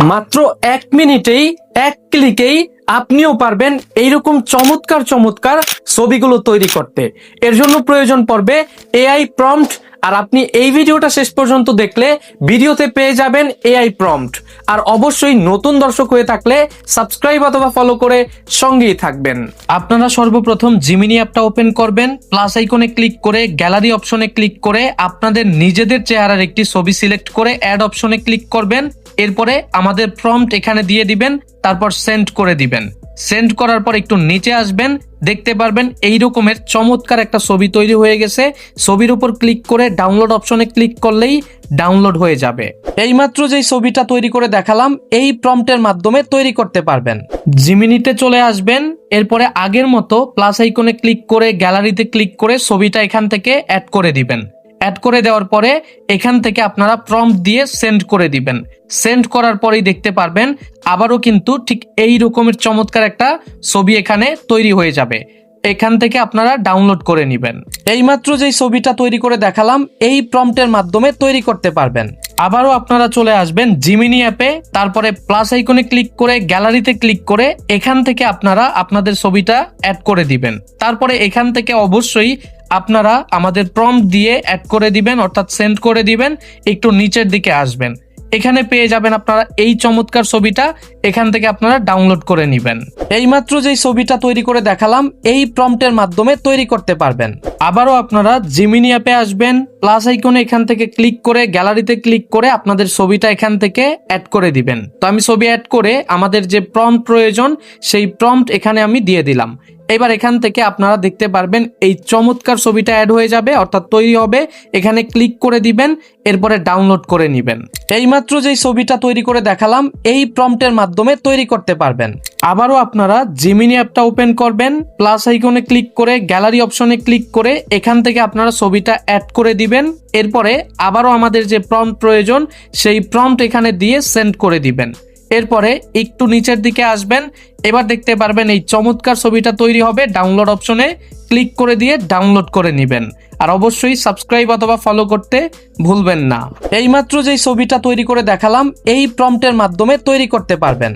মাত্র 1 মিনিটেই 1 ক্লিকেই আপনিও পারবেন এইরকম চমৎকার চমৎকার ছবিগুলো তৈরি করতে। এর জন্য প্রয়োজন পড়বে এআই প্রম্পট। আর আপনি এই ভিডিওটা শেষ পর্যন্ত দেখলে ভিডিওতে পেয়ে যাবেন এআই প্রম্পট। আর অবশ্যই নতুন দর্শক হয়ে থাকলে সাবস্ক্রাইব অথবা ফলো করে সঙ্গেই থাকবেন। আপনারা সর্বপ্রথম জিমিনি অ্যাপটা ওপেন করবেন, প্লাস আইকনে ক্লিক করে গ্যালারি অপশনে ক্লিক করে আপনাদের নিজেদের চেহারার একটি ছবি সিলেক্ট করে অ্যাড অপশনে ক্লিক করবেন। এরপরে আমাদের প্রম্পট এখানে দিয়ে দিবেন, তারপর সেন্ড করে দিবেন। সেন্ড করার পর একটু নিচে আসবেন, দেখতে পারবেন এই রকমের চমৎকার একটা ছবি তৈরি হয়ে গেছে। ছবির উপর ক্লিক করে ডাউনলোড অপশনে ক্লিক করলেই ডাউনলোড হয়ে যাবে। এইমাত্র যেই ছবিটা তৈরি করে দেখালাম এই প্রম্পটের মাধ্যমে তৈরি করতে পারবেন। জিমিনিতে চলে আসবেন, এরপরে আগের মতো প্লাস আইকনে ক্লিক করে গ্যালারিতে ক্লিক করে ছবিটা এখান থেকে অ্যাড করে দিবেন। অ্যাড করে দেওয়ার পরে এখান থেকে আপনারা প্রম্পট দিয়ে সেন্ড করে দিবেন। সেন্ড করার পরেই দেখতে পারবেন আবারও কিন্তু ঠিক এই রকমের চমৎকার একটা ছবি এখানে তৈরি হয়ে যাবে। এখান থেকে আপনারা ডাউনলোড করে নেবেন। এইমাত্র যেই ছবিটা তৈরি করে দেখালাম এই প্রম্পটের মাধ্যমে তৈরি করতে পারবেন। আবারও আপনারা চলে আসবেন জিমিনি অ্যাপে, তারপরে প্লাস আইকনে ক্লিক করে গ্যালারিতে ক্লিক করে এখান থেকে আপনারা আপনাদের ছবিটা অ্যাড করে দিবেন। তারপরে এখান থেকে অবশ্যই আপনারা আমাদের প্রম্পট দিয়ে অ্যাড করে দিবেন, অর্থাৎ সেন্ড করে দিবেন। একটু নিচের দিকে আসবেন, এখানে পেয়ে যাবেন আপনারা এই চমৎকার ছবিটা। এখান থেকে আপনারা ডাউনলোড করে নেবেন। এইমাত্র যেই ছবিটা তৈরি করে দেখালাম এই প্রম্পটের মাধ্যমে তৈরি করতে পারবেন। আবারও আপনারা জিমিনি অ্যাপে আসবেন, প্লাস আইকনে এখান থেকে ক্লিক করে গ্যালারিতে ক্লিক করে আপনাদের ছবিটা এখান থেকে অ্যাড করে দিবেন। তো আমি ছবি অ্যাড করে আমাদের যে প্রম্পট প্রয়োজন সেই প্রম্পট এখানে আমি দিয়ে দিলাম। এবার এখান থেকে আপনারা দেখতে পারবেন এই চমৎকার ছবিটা অ্যাড হয়ে যাবে, অর্থাৎ তৈরি হবে। এখানে ক্লিক করে দিবেন, এরপরে ডাউনলোড করে নেবেন। এইমাত্র যেই ছবিটা তৈরি করে দেখালাম এই প্রম্পটের মাধ্যমে তৈরি করতে পারবেন। আবারও আপনারা জিমিনি অ্যাপটা ওপেন করবেন, প্লাস আইকনে ক্লিক করে গ্যালারি অপশনে ক্লিক করে এখান থেকে আপনারা ছবিটা অ্যাড করে দিবেন। এরপরে আবারও আমাদের যে প্রম্পট প্রয়োজন সেই প্রম্পট এখানে দিয়ে সেন্ড করে দিবেন। এরপরে একটু নিচের দিকে আসবেন, এবার দেখতে পারবেন এই চমৎকার ছবিটা তৈরি হবে। ডাউনলোড অপশনে ক্লিক করে দিয়ে ডাউনলোড করে নেবেন। আর অবশ্যই সাবস্ক্রাইব অথবা ফলো করতে ভুলবেন না। এইমাত্র যেই ছবিটা তৈরি করে দেখালাম এই প্রম্পটের মাধ্যমে তৈরি করতে পারবেন।